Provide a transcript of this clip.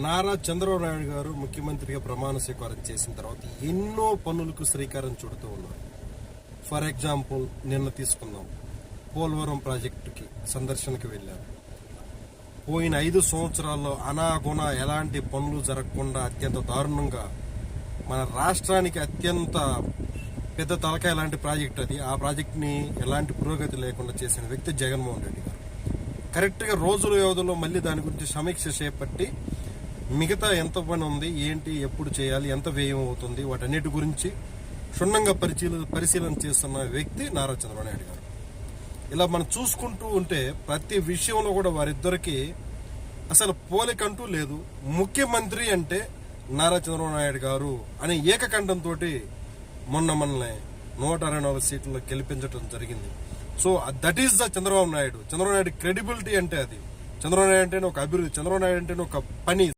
నారా చంద్రబాబు నాయుడు గారు ముఖ్యమంత్రిగా ప్రమాణ స్వీకారం చేసిన తర్వాత ఎన్నో పనులకు శ్రీకారం చుడుతూ ఉన్నారు. ఫర్ ఎగ్జాంపుల్ నిన్న తీసుకుందాం, పోలవరం ప్రాజెక్టుకి సందర్శనకు వెళ్ళారు. పోయిన 5 సంవత్సరాల్లో అనాగుణ ఎలాంటి పనులు జరగకుండా అత్యంత దారుణంగా మన రాష్ట్రానికి అత్యంత పెద్ద తలకాయ లాంటి ప్రాజెక్ట్ అది. ఆ ప్రాజెక్ట్ని ఎలాంటి పురోగతి లేకుండా చేసిన వ్యక్తి జగన్మోహన్ రెడ్డి గారు. కరెక్ట్గా రోజుల వ్యవధిలో మళ్ళీ దాని గురించి సమీక్ష చేపట్టి మిగతా ఎంత పని ఉంది, ఏంటి, ఎప్పుడు చేయాలి, ఎంత వ్యయం అవుతుంది, వాటన్నిటి గురించి క్షుణ్ణంగా పరిశీలన చేస్తున్న వ్యక్తి నారా చంద్రబాబు నాయుడు గారు. ఇలా మనం చూసుకుంటూ ఉంటే ప్రతి విషయంలో కూడా వారిద్దరికి అసలు పోలికంటూ లేదు. ముఖ్యమంత్రి అంటే నారా చంద్రబాబు నాయుడు గారు అనే ఏకకంఠంతో మనల్ని 164 సీట్లలో గెలిపించడం జరిగింది. So that is the Chandrababu Naidu. Chandrababu Naidu credibility అంటే అది. చంద్రబాబు నాయుడు అంటేనే ఒక అభివృద్ధి, చంద్రబాబు నాయుడు అంటేనే ఒక పని.